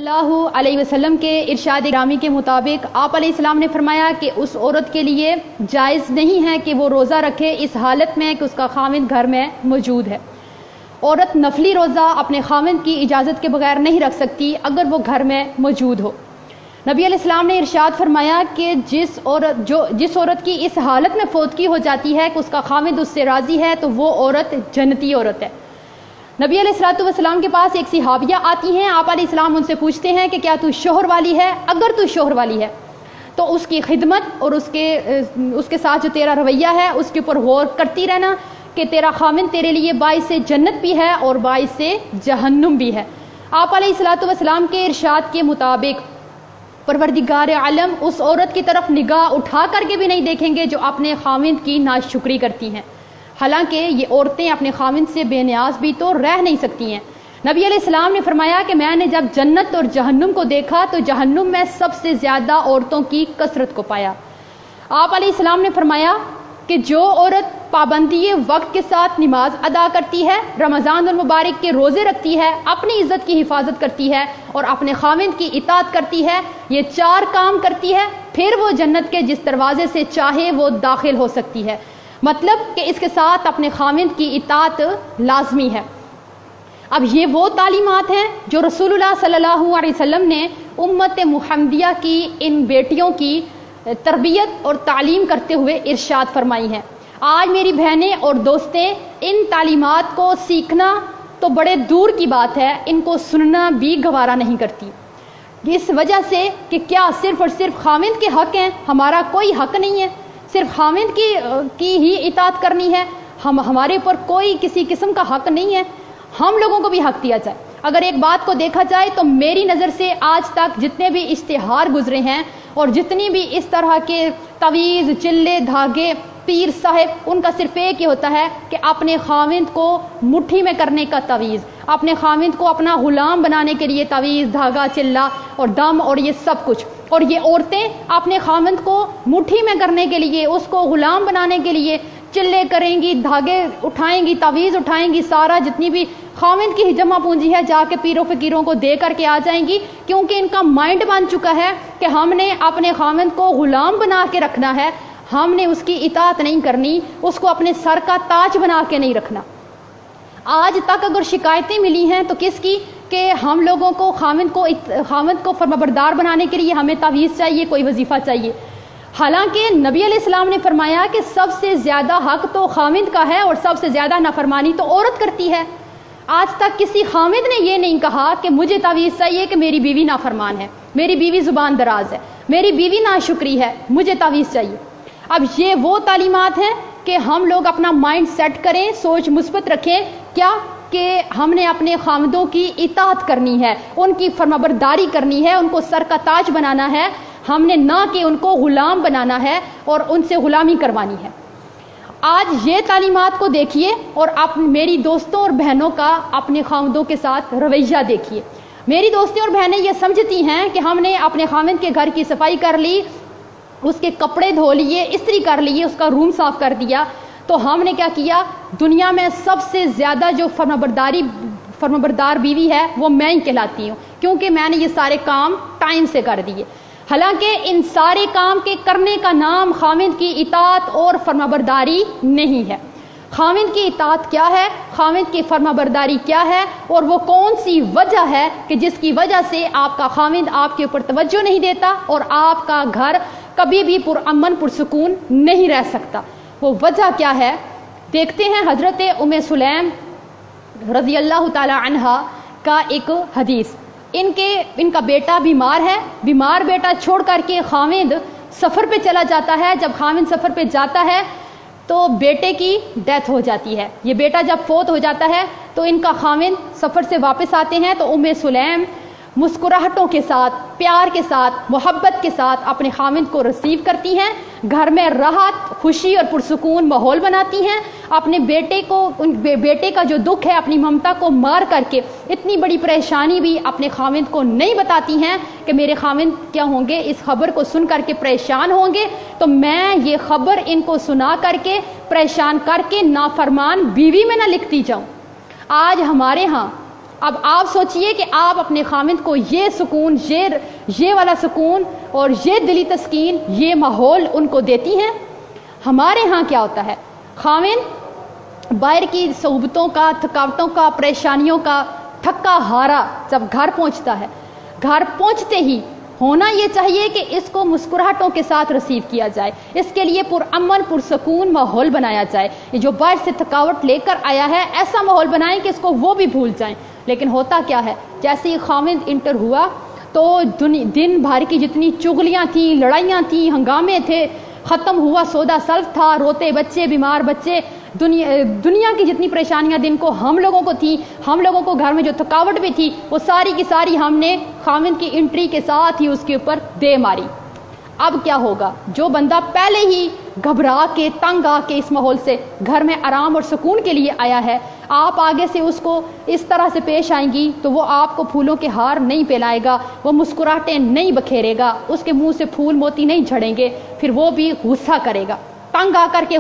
اللہ علیہ وسلم کے ارشاد گرامی کے مطابق آپ علیہ السلام نے فرمایا کہ اس عورت کے لیے جائز نہیں ہے کہ وہ روزہ رکھے اس حالت میں کہ اس کا خاوند گھر میں موجود ہے۔ عورت نفلی روزہ اپنے خاوند کی اجازت کے بغیر نہیں رکھ سکتی اگر وہ گھر میں موجود ہو۔ نبی علیہ السلام نے ارشاد فرمایا کہ جس عورت کی اس حالت میں فوتگی ہو جاتی ہے کہ اس کا خاوند اس سے راضی ہے تو وہ عورت جنتی عورت ہے۔ نبی علیہ السلام کے پاس ایک صحابیہ آتی ہیں، آپ علیہ السلام ان سے پوچھتے ہیں کہ کیا تو شوہر والی ہے؟ اگر تو شوہر والی ہے تو اس کی خدمت اور اس کے ساتھ جو تیرا رویہ ہے اس کے اوپر غور کرتی رہنا کہ تیرا خاوند تیرے لیے باعث جنت بھی ہے اور باعث جہنم بھی ہے۔ آپ علیہ السلام کے ارشاد کے مطابق پروردگار عالم اس عورت کی طرف نگاہ اٹھا کر کے بھی نہیں دیکھیں گے جو اپنے خاوند کی ناشکری کرتی ہیں، حالانکہ یہ عورتیں اپنے خاوند سے بے نیاز بھی تو رہ نہیں سکتی ہیں۔ نبی علیہ السلام نے فرمایا کہ میں نے جب جنت اور جہنم کو دیکھا تو جہنم میں سب سے زیادہ عورتوں کی کثرت کو پایا۔ آپ علیہ السلام نے فرمایا کہ جو عورت پابندی وقت کے ساتھ نماز ادا کرتی ہے، رمضان المبارک کے روزے رکھتی ہے، اپنی عزت کی حفاظت کرتی ہے اور اپنے خاوند کی اطاعت کرتی ہے، یہ 4 کام کرتی ہے، پھر وہ جنت کے جس دروازے سے چاہے وہ داخل ہو سکتی ہے۔ مطلب کہ اس کے ساتھ اپنے خاوند کی اطاعت لازمی ہے۔ اب یہ وہ تعلیمات ہیں جو رسول اللہ صلی اللہ علیہ وسلم نے امت محمدیہ کی ان بیٹیوں کی تربیت اور تعلیم کرتے ہوئے ارشاد فرمائی ہیں۔ آج میری بہنیں اور دوستیں ان تعلیمات کو سیکھنا تو بڑے دور کی بات ہے، ان کو سننا بھی گوارا نہیں کرتی، اس وجہ سے کہ کیا صرف اور صرف خاوند کے حق ہیں، ہمارا کوئی حق نہیں ہے، صرف خاوند کی ہی اطاعت کرنی ہے، ہمارے اوپر کوئی کسی قسم کا حق نہیں ہے، ہم لوگوں کو بھی حق دیا جائے۔ اگر ایک بات کو دیکھا جائے تو میری نظر سے آج تک جتنے بھی اشتہار گزرے ہیں اور جتنی بھی اس طرح کے تویز، چلے، دھاگے، پیر صاحب، ان کا صرف ایک ہی ہوتا ہے کہ اپنے خاوند کو مٹھی میں کرنے کا تویز، اپنے خاوند کو اپنا غلام بنانے کے لیے تویز، دھاگا، چلا اور دم اور یہ سب کچھ۔ اور یہ عورتیں اپنے خاوند کو مٹھی میں کرنے کے لیے، اس کو غلام بنانے کے لیے چلے کریں گی، دھاگے اٹھائیں گی، تویز اٹھائیں گی، سارا جتنی بھی خاوند کی جمع پونجی ہے جا کے پیروں فقیروں کو دے کر کے آ جائیں گی، کیونکہ ان کا مائنڈ بن چکا ہے کہ ہم نے اپنے خاوند کو غلام بنا کے رکھنا ہے، ہم نے اس کی اطاعت نہیں کرنی، اس کو اپنے سر کا تاج بنا کے نہیں رکھنا۔ آج تک اگر شکایتیں ملی ہیں تو کس کی؟ کہ ہم لوگوں کو خاوند کو فرمانبردار بنانے کے لیے ہمیں تعویذ چاہیے، کوئی وظیفہ چاہیے، حالانکہ نبی علیہ السلام نے فرمایا کہ سب سے زیادہ حق تو خاوند کا ہے اور سب سے زیادہ نافرمانی تو عورت کرتی ہے۔ آج تک کسی خاوند نے یہ نہیں کہا کہ مجھے تعویذ چاہیے کہ میری بیوی نافرمان ہے، میری بیوی زبان دراز ہے، میری بیوی ناشکری ہے، مجھے تعویذ چاہیے۔ اب یہ وہ تعلیمات ہیں کہ ہم لوگ اپنا مائنڈ سیٹ کریں، سوچ مثبت رکھیں، کیا کہ ہم نے اپنے خاوندوں کی اطاعت کرنی ہے، ان کی فرمانبرداری کرنی ہے، ان کو سر کا تاج بنانا ہے، ہم نے نہ کہ ان کو غلام بنانا ہے اور ان سے غلامی کروانی ہے۔ آج یہ تعلیمات کو دیکھیے اور میری دوستوں اور بہنوں کا اپنے خاوندوں کے ساتھ رویہ دیکھیے۔ میری دوستیں اور بہنیں یہ سمجھتی ہیں کہ ہم نے اپنے خاوند کے گھر کی صفائی کر لی، اس کے کپڑے دھو لیے، استری کر لیے، اس کا روم صاف کر دیا، تو ہم نے کیا کیا؟ دنیا میں سب سے زیادہ جو فرمانبردار بیوی ہے وہ میں ہی کہلاتی ہوں، کیونکہ میں نے یہ سارے کام ٹائم سے کر دیے۔ حالانکہ ان سارے کام کے کرنے کا نام خاوند کی اطاعت اور فرمانبرداری نہیں ہے۔ خاوند کی اطاعت کیا ہے، خاوند کی فرمانبرداری کیا ہے، اور وہ کون سی وجہ ہے کہ جس کی وجہ سے آپ کا خاوند آپ کے اوپر توجہ نہیں دیتا اور آپ کا گھر کبھی بھی پرامن پرسکون نہیں رہ سکتا؟ وہ وجہ کیا ہے؟ دیکھتے ہیں حضرت ام سلیم رضی اللہ تعالی عنہا کا ایک حدیث۔ ان کا بیٹا بیمار ہے، بیمار بیٹا چھوڑ کر کے خاوند سفر پہ چلا جاتا ہے۔ جب خاوند سفر پہ جاتا ہے تو بیٹے کی ڈیتھ ہو جاتی ہے۔ یہ بیٹا جب فوت ہو جاتا ہے تو ان کا خاوند سفر سے واپس آتے ہیں تو ام سلیم مسکراہٹوں کے ساتھ، پیار کے ساتھ، محبت کے ساتھ اپنے خاوند کو ریسیو کرتی ہیں، گھر میں راحت، خوشی اور پرسکون ماحول بناتی ہیں، اپنے بیٹے کا جو دکھ ہے اپنی ممتا کو مار کر کے اتنی بڑی پریشانی بھی اپنے خاوند کو نہیں بتاتی ہیں کہ میرے خاوند کیا ہوں گے، اس خبر کو سن کر کے پریشان ہوں گے، تو میں یہ خبر ان کو سنا کر کے پریشان کر کے نافرمان بیوی میں نہ لکھتی جاؤں۔ آج ہمارے ہاں اب آپ سوچئے کہ آپ اپنے خامند کو یہ سکون، یہ والا سکون اور یہ دلی تسکین، یہ ماحول ان کو دیتی ہیں۔ ہمارے ہاں کیا ہوتا ہے، خامند باہر کی صحبتوں کا، تھکاوٹوں کا، پریشانیوں کا تھکا ہارا جب گھر پہنچتا ہے، گھر پہنچتے ہی ہونا یہ چاہیے کہ اس کو مسکراہٹوں کے ساتھ ریسیو کیا جائے، اس کے لیے پرامن پرسکون ماحول بنایا جائے۔ یہ جو باہر سے تھکاوٹ لے کر آیا ہے، ایسا ماحول بنائیں کہ اس کو وہ بھی بھول جائیں۔ لیکن ہوتا کیا ہے، جیسے ہی خامند انٹر ہوا تو دن بھر کی جتنی چغلیاں تھیں، لڑائیاں تھیں، ہنگامے تھے، ختم ہوا، سودا سلف تھا، روتے بچے، بیمار بچے، دنیا کی جتنی پریشانیاں دن کو ہم لوگوں کو تھی، ہم لوگوں کو گھر میں جو تھکاوٹ بھی تھی، وہ ساری کی ساری ہم نے خامند کی انٹری کے ساتھ ہی اس کے اوپر دے ماری۔ اب کیا ہوگا، جو بندہ پہلے ہی گھبرا کے تنگ آ کے اس ماحول سے گھر میں آرام اور سکون کے لیے آیا ہے، آپ آگے سے اس کو اس طرح سے پیش آئیں گی تو وہ آپ کو پھولوں کے ہار نہیں پھیلائے گا، وہ مسکراہٹیں نہیں بکھیرے گا، اس کے منہ سے پھول موتی نہیں جھڑیں گے، پھر وہ بھی غصہ کرے گا، تنگ آ کر کے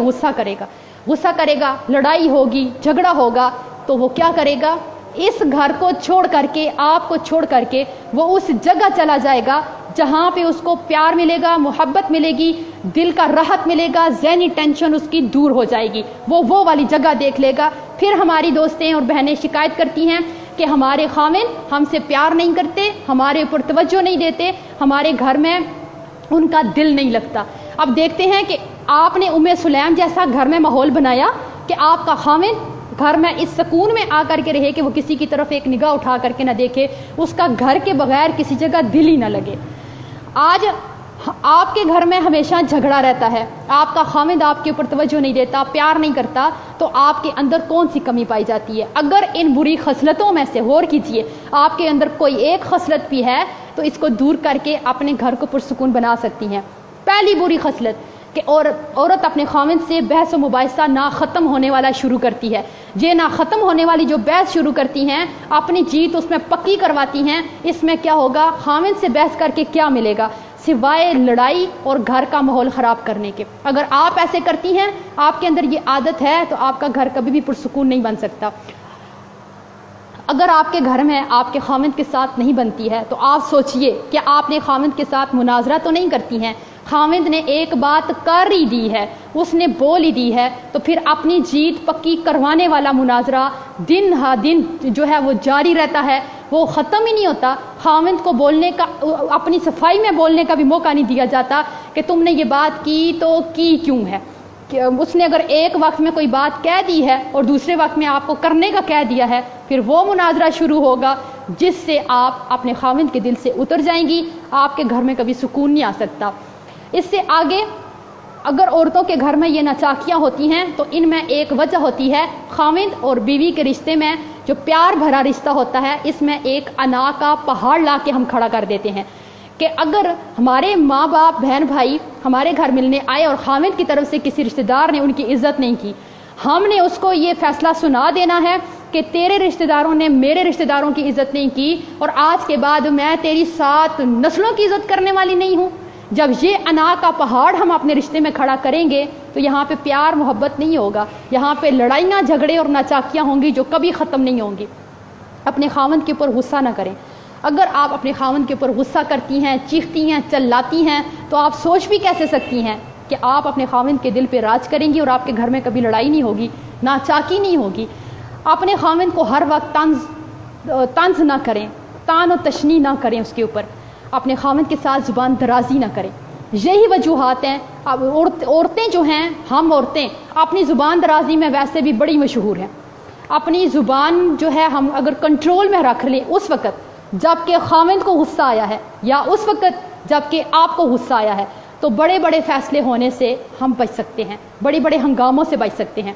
غصہ کرے گا، لڑائی ہوگی، جھگڑا ہوگا، تو وہ کیا کرے گا، اس گھر کو چھوڑ کر کے، آپ کو چھوڑ کر کے وہ اس جگہ چلا جائے گا جہاں پہ اس کو پیار ملے گا، محبت ملے گی، دل کا راحت ملے گا، ذہنی ٹینشن اس کی دور ہو جائے گی، وہ والی جگہ دیکھ لے گا۔ پھر ہماری دوستیں اور بہنیں شکایت کرتی ہیں کہ ہمارے خامند ہم سے پیار نہیں کرتے، ہمارے اوپر توجہ نہیں دیتے، ہمارے گھر میں ان کا دل نہیں لگتا۔ اب دیکھتے ہیں کہ آپ نے ام سلیم جیسا گھر میں ماحول بنایا کہ آپ کا خامند گھر میں اس سکون میں آ کر کے رہے کہ وہ کسی کی طرف ایک نگاہ اٹھا کر کے نہ دیکھے، اس کا گھر کے بغیر کسی جگہ دل ہی نہ لگے۔ آج آپ کے گھر میں ہمیشہ جھگڑا رہتا ہے، آپ کا خامند آپ کے اوپر توجہ نہیں دیتا، پیار نہیں کرتا، تو آپ کے اندر کون سی کمی پائی جاتی ہے؟ اگر ان بری خصلتوں میں سے غور کیجئے، آپ کے اندر کوئی ایک خصلت بھی ہے تو اس کو دور کر کے اپنے گھر کو پرسکون بنا سکتی ہیں۔ پہلی بری خصلت کہ عورت اپنے خامند سے بحث و مباحثہ نہ ختم ہونے والا شروع کرتی ہے۔ یہ نہ ختم ہونے والی جو بحث شروع کرتی ہیں، اپنی جیت اس میں پکی کرواتی ہیں۔ اس میں کیا ہوگا، خامند سے بحث کر کے کیا ملے گا سوائے لڑائی اور گھر کا ماحول خراب کرنے کے۔ اگر آپ ایسے کرتی ہیں، آپ کے اندر یہ عادت ہے، تو آپ کا گھر کبھی بھی پرسکون نہیں بن سکتا۔ اگر آپ کے گھر میں آپ کے خامند کے ساتھ نہیں بنتی ہے تو آپ سوچئے کہ آپ نے خامند کے ساتھ مناظرہ تو نہیں کرتی ہیں۔ خامند نے ایک بات کر ہی دی ہے، اس نے بول ہی دی ہے، تو پھر اپنی جیت پکی کروانے والا مناظرہ دن ہا دن جو ہے وہ جاری رہتا ہے، وہ ختم ہی نہیں ہوتا۔ خامند کو بولنے کا، اپنی صفائی میں بولنے کا بھی موقع نہیں دیا جاتا کہ تم نے یہ بات کی تو کی کیوں ہے۔ اس نے اگر ایک وقت میں کوئی بات کہہ دی ہے اور دوسرے وقت میں آپ کو کرنے کا کہہ دیا ہے، پھر وہ مناظرہ شروع ہوگا جس سے آپ اپنے خامند کے دل سے اتر جائیں گی، آپ کے گھر میں کبھی سکون نہیں آ سکتا۔ اس سے آگے اگر عورتوں کے گھر میں یہ ناچاکیاں ہوتی ہیں تو ان میں ایک وجہ ہوتی ہے، خامند اور بیوی کے رشتے میں جو پیار بھرا رشتہ ہوتا ہے، اس میں ایک انا کا پہاڑ لا کے ہم کھڑا کر دیتے ہیں کہ اگر ہمارے ماں باپ بہن بھائی ہمارے گھر ملنے آئے اور خامند کی طرف سے کسی رشتہ دار نے ان کی عزت نہیں کی، ہم نے اس کو یہ فیصلہ سنا دینا ہے کہ تیرے رشتہ داروں نے میرے رشتہ داروں کی عزت نہیں کی، اور آج کے بعد میں تیری 7 نسلوں کی عزت کرنے والی نہیں ہوں۔ جب یہ انا کا پہاڑ ہم اپنے رشتے میں کھڑا کریں گے تو یہاں پہ پیار محبت نہیں ہوگا، یہاں پہ لڑائیاں جھگڑے اور ناچاکیاں ہوں گی جو کبھی ختم نہیں ہوں گی۔ اپنے خامند کے اوپر غصہ نہ کریں۔ اگر آپ اپنے خامند کے اوپر غصہ کرتی ہیں، چیختی ہیں، چلاتی ہیں، تو آپ سوچ بھی کیسے سکتی ہیں کہ آپ اپنے خامند کے دل پہ راج کریں گی اور آپ کے گھر میں کبھی لڑائی نہیں ہوگی، ناچاکی نہیں ہوگی۔ اپنے خامند کو ہر وقت طنز نہ کریں، تان و تشنی نہ کریں اس کے اوپر، اپنے خامند کے ساتھ زبان درازی نہ کریں۔ یہی وجوہات ہیں۔ اب عورتیں جو ہیں، ہم عورتیں اپنی زبان درازی میں ویسے بھی بڑی مشہور ہیں۔ اپنی زبان جو ہے ہم اگر کنٹرول میں رکھ لیں اس وقت جب کہ خامند کو غصہ آیا ہے یا اس وقت جب کہ آپ کو غصہ آیا ہے، تو بڑے بڑے فیصلے ہونے سے ہم بچ سکتے ہیں، بڑے بڑے ہنگاموں سے بچ سکتے ہیں۔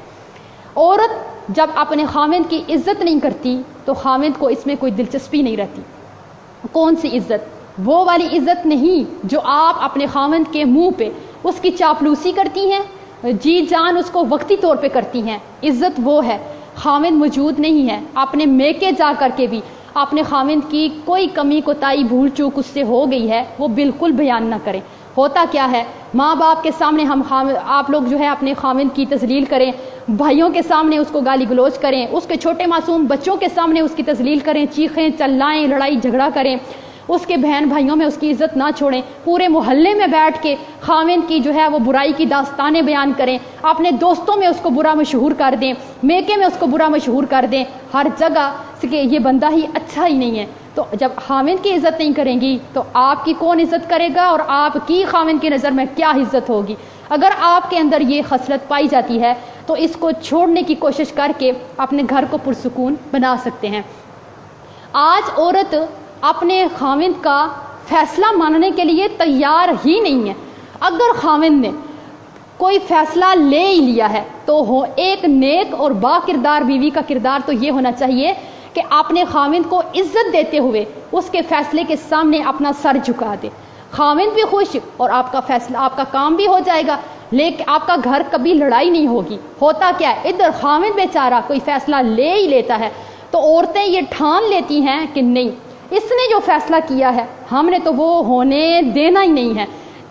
عورت جب اپنے خامند کی عزت نہیں کرتی تو خامند کو اس میں کوئی دلچسپی نہیں رہتی۔ کون سی عزت؟ وہ والی عزت نہیں جو آپ اپنے خامند کے منہ پہ اس کی چاپلوسی کرتی ہیں، جی جان اس کو وقتی طور پہ کرتی ہیں۔ عزت وہ ہے، خامند موجود نہیں ہے، اپنے میکے جا کر کے بھی اپنے خامند کی کوئی کمی کوتاہی بھول چوک اس سے ہو گئی ہے وہ بالکل بیان نہ کریں۔ ہوتا کیا ہے، ماں باپ کے سامنے آپ لوگ جو ہے اپنے خاوند کی تذلیل کریں، بھائیوں کے سامنے اس کو گالی گلوچ کریں، اس کے چھوٹے معصوم بچوں کے سامنے اس کی تذلیل کریں، چیخیں چلائیں، لڑائی جھگڑا کریں، اس کے بہن بھائیوں میں اس کی عزت نہ چھوڑیں، پورے محلے میں بیٹھ کے خاوند کی جو ہے وہ برائی کی داستانیں بیان کریں، اپنے دوستوں میں اس کو برا مشہور کر دیں، میکے میں اس کو برا مشہور کر دیں، ہر جگہ کہ یہ بندہ ہی اچھا ہی نہیں ہے۔ تو جب خاوند کی عزت نہیں کریں گی تو آپ کی کون عزت کرے گا، اور آپ کی خاوند کی نظر میں کیا عزت ہوگی؟ اگر آپ کے اندر یہ خصلت پائی جاتی ہے تو اس کو چھوڑنے کی کوشش کر کے اپنے گھر کو پرسکون بنا سکتے ہیں۔ آج عورت اپنے خاوند کا فیصلہ ماننے کے لیے تیار ہی نہیں ہے۔ اگر خاوند نے کوئی فیصلہ لے ہی لیا ہے تو ایک نیک اور با کردار بیوی کا کردار تو یہ ہونا چاہیے کہ اپنے خاوند کو عزت دیتے ہوئے اس کے فیصلے کے سامنے اپنا سر جھکا دے، خاوند بھی خوش اور آپ کا فیصلہ، آپ کا کام بھی ہو جائے گا، لیکن آپ کا گھر کبھی لڑائی نہیں ہوگی۔ ہوتا کیا ہے، ادھر خاوند بیچارہ کوئی فیصلہ لے ہی لیتا ہے تو عورتیں یہ ٹھان لیتی ہیں کہ نہیں، اس نے جو فیصلہ کیا ہے ہم نے تو وہ ہونے دینا ہی نہیں ہے،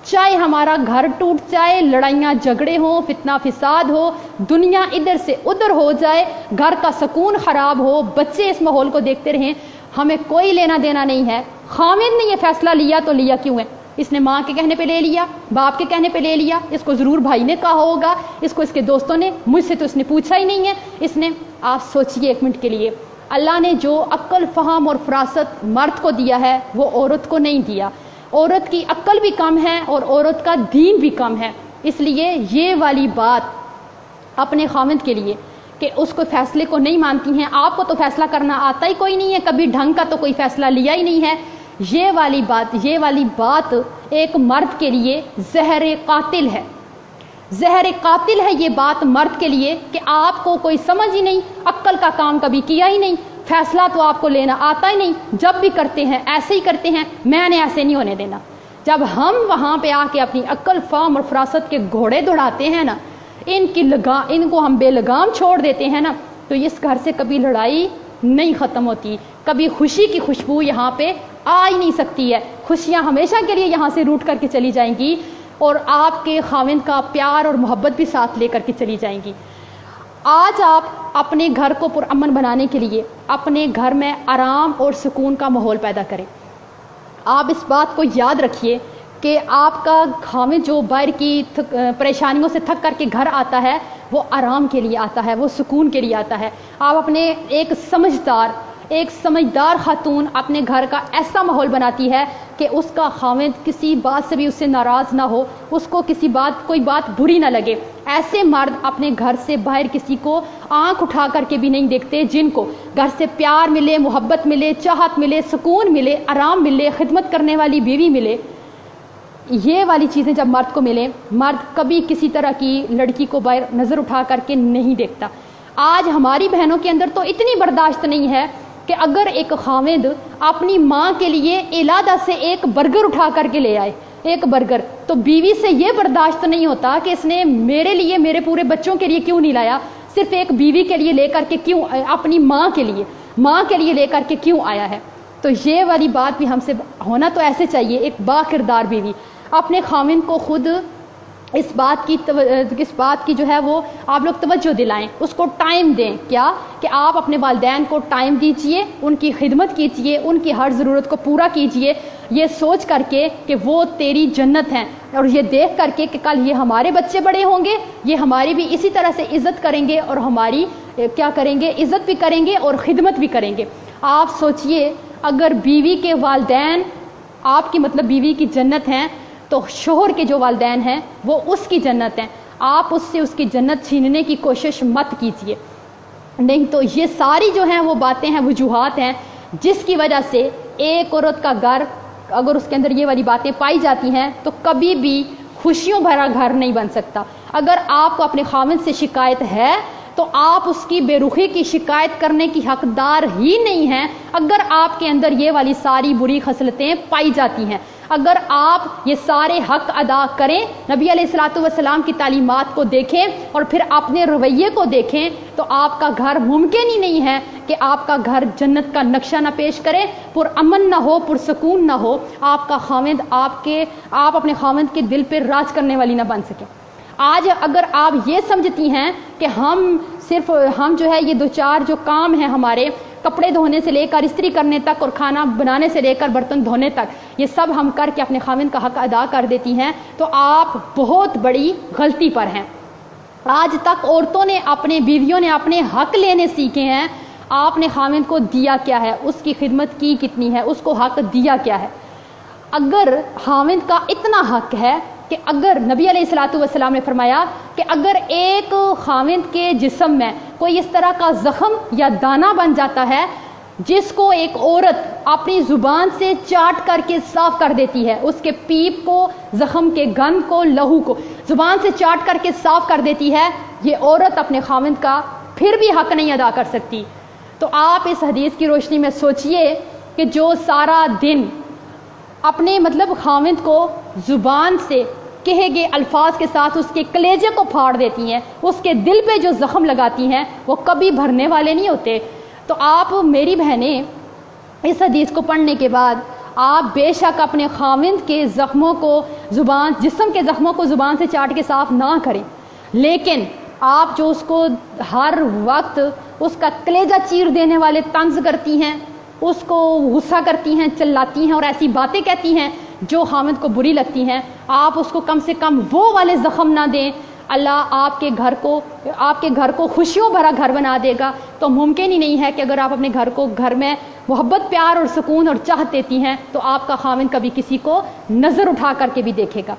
چاہے ہمارا گھر ٹوٹ جائے، لڑائیاں جھگڑے ہوں، فتنہ فساد ہو، دنیا ادھر سے ادھر ہو جائے، گھر کا سکون خراب ہو، بچے اس ماحول کو دیکھتے رہیں، ہمیں کوئی لینا دینا نہیں ہے۔ خاوند نے یہ فیصلہ لیا تو لیا کیوں ہے؟ اس نے ماں کے کہنے پہ لے لیا، باپ کے کہنے پہ لے لیا، اس کو ضرور بھائی نے کہا ہوگا، اس کو اس کے دوستوں نے، مجھ سے تو اس نے پوچھا ہی نہیں ہے، اس نے۔ آپ سوچئے ایک منٹ کے لیے، اللہ نے جو عقل، فہم اور فراست مرد کو دیا ہے وہ عورت کو نہیں دیا۔ عورت کی عقل بھی کم ہے اور عورت کا دین بھی کم ہے، اس لیے یہ والی بات اپنے خاوند کے لیے کہ اس کو فیصلے کو نہیں مانتی ہیں، آپ کو تو فیصلہ کرنا آتا ہی کوئی نہیں ہے، کبھی ڈھنگ کا تو کوئی فیصلہ لیا ہی نہیں ہے، یہ والی بات ایک مرد کے لیے زہر قاتل ہے۔ زہر قاتل ہے یہ بات مرد کے لیے کہ آپ کو کوئی سمجھ ہی نہیں، عقل کا کام کبھی کیا ہی نہیں، فیصلہ تو آپ کو لینا آتا ہی نہیں، جب بھی کرتے ہیں ایسے ہی کرتے ہیں، میں نے ایسے نہیں ہونے دینا۔ جب ہم وہاں پہ آ کے اپنی عقل، فہم اور فراست کے گھوڑے دوڑاتے ہیں نا، ان کو ہم بے لگام چھوڑ دیتے ہیں نا، تو اس گھر سے کبھی لڑائی نہیں ختم ہوتی، کبھی خوشی کی خوشبو یہاں پہ آ ہی نہیں سکتی ہے، خوشیاں ہمیشہ کے لیے یہاں سے روٹ کر کے چلی جائیں گی اور آپ کے خاوند کا پیار اور محبت بھی ساتھ لے کر کے چلی جائیں گی۔ آج آپ اپنے گھر کو پرامن بنانے کے لیے اپنے گھر میں آرام اور سکون کا ماحول پیدا کریں۔ آپ اس بات کو یاد رکھیے کہ آپ کا خاوند جو باہر کی پریشانیوں سے تھک کر کے گھر آتا ہے وہ آرام کے لیے آتا ہے، وہ سکون کے لیے آتا ہے۔ آپ اپنے ایک سمجھدار خاتون اپنے گھر کا ایسا ماحول بناتی ہے کہ اس کا خاوند کسی بات سے بھی اس سے ناراض نہ ہو، اس کو کوئی بات بری نہ لگے۔ ایسے مرد اپنے گھر سے باہر کسی کو آنکھ اٹھا کر کے بھی نہیں دیکھتے، جن کو گھر سے پیار ملے، محبت ملے، چاہت ملے، سکون ملے، آرام ملے، خدمت کرنے والی بیوی ملے۔ یہ والی چیزیں جب مرد کو ملیں، مرد کبھی کسی طرح کی لڑکی کو باہر نظر اٹھا کر کے نہیں دیکھتا۔ آج ہماری بہنوں کے اندر تو اتنی برداشت نہیں ہے کہ اگر ایک خاوند اپنی ماں کے لیے علادہ سے ایک برگر اٹھا کر کے لے آئے، ایک برگر، تو بیوی سے یہ برداشت نہیں ہوتا کہ اس نے میرے لیے، میرے پورے بچوں کے لیے کیوں نہیں لایا، صرف ایک بیوی کے لیے لے کر کے کیوں، اپنی ماں کے لیے لے کر کے کیوں آیا ہے۔ تو یہ والی بات بھی ہم سے ہونا تو ایسے چاہیے، ایک با کردار بیوی اپنے خاوند کو خود اس بات کی جو ہے وہ آپ لوگ توجہ دلائیں، اس کو ٹائم دیں، کیا کہ آپ اپنے والدین کو ٹائم دیجئے، ان کی خدمت کیجئے، ان کی ہر ضرورت کو پورا کیجئے، یہ سوچ کر کے کہ وہ تیری جنت ہیں، اور یہ دیکھ کر کے کہ کل یہ ہمارے بچے بڑے ہوں گے، یہ ہماری بھی اسی طرح سے عزت کریں گے اور ہماری کیا کریں گے، عزت بھی کریں گے اور خدمت بھی کریں گے۔ آپ سوچئے اگر بیوی کے والدین آپ کی مطلب بیوی کی جنت ہیں تو شوہر کے جو والدین ہیں وہ اس کی جنت ہیں، آپ اس سے اس کی جنت چھیننے کی کوشش مت کیجیے، نہیں تو یہ ساری جو ہیں وہ باتیں ہیں، وجوہات ہیں جس کی وجہ سے ایک عورت کا گھر اگر اس کے اندر یہ والی باتیں پائی جاتی ہیں تو کبھی بھی خوشیوں بھرا گھر نہیں بن سکتا۔ اگر آپ کو اپنے خاوند سے شکایت ہے تو آپ اس کی بے رخی کی شکایت کرنے کی حقدار ہی نہیں ہیں اگر آپ کے اندر یہ والی ساری بری خصلتیں پائی جاتی ہیں۔ اگر آپ یہ سارے حق ادا کریں، نبی علیہ الصلوۃ والسلام کی تعلیمات کو دیکھیں اور پھر اپنے رویے کو دیکھیں، تو آپ کا گھر ممکن ہی نہیں ہے کہ آپ کا گھر جنت کا نقشہ نہ پیش کرے، پرامن نہ ہو، پرسکون نہ ہو، آپ کا خاوند آپ اپنے خاوند کے دل پہ راج کرنے والی نہ بن سکے۔ آج اگر آپ یہ سمجھتی ہیں کہ ہم جو ہے یہ دو چار جو کام ہیں ہمارے، کپڑے دھونے سے لے کر استری کرنے تک اور کھانا بنانے سے لے کر برتن دھونے تک، یہ سب ہم کر کے اپنے خاوند کا حق ادا کر دیتی ہیں، تو آپ بہت بڑی غلطی پر ہیں۔ آج تک عورتوں نے بیویوں نے اپنے حق لینے سیکھے ہیں، آپ نے خاوند کو دیا کیا ہے، اس کی خدمت کی کتنی ہے، اس کو حق دیا کیا ہے۔ اگر خاوند کا اتنا حق ہے کہ اگر نبی علیہ الصلوۃ والسلام نے فرمایا کہ اگر ایک خاوند کے جسم میں کوئی اس طرح کا زخم یا دانہ بن جاتا ہے جس کو ایک عورت اپنی زبان سے چاٹ کر کے صاف کر دیتی ہے، اس کے پیپ کو، زخم کے گند کو، لہو کو زبان سے چاٹ کر کے صاف کر دیتی ہے، یہ عورت اپنے خاوند کا پھر بھی حق نہیں ادا کر سکتی۔ تو آپ اس حدیث کی روشنی میں سوچئے کہ جو سارا دن اپنے خاوند کو زبان سے کہے گئے الفاظ کے ساتھ اس کے کلیجے کو پھاڑ دیتی ہیں، اس کے دل پہ جو زخم لگاتی ہیں وہ کبھی بھرنے والے نہیں ہوتے۔ تو آپ میری بہنیں اس حدیث کو پڑھنے کے بعد آپ بے شک اپنے خاوند کے زخموں کو جسم کے زخموں کو زبان سے چاٹ کے صاف نہ کریں، لیکن آپ جو اس کو ہر وقت اس کا کلیجہ چیر دینے والے طنز کرتی ہیں، اس کو غصہ کرتی ہیں، چلاتی ہیں اور ایسی باتیں کہتی ہیں جو خاوند کو بری لگتی ہیں، آپ اس کو کم سے کم وہ والے زخم نہ دیں۔ اللہ آپ کے گھر کو خوشیوں بھرا گھر بنا دے گا۔ تو ممکن ہی نہیں ہے کہ اگر آپ اپنے گھر میں محبت، پیار اور سکون اور چاہت دیتی ہیں تو آپ کا خاوند کبھی کسی کو نظر اٹھا کر کے بھی دیکھے گا۔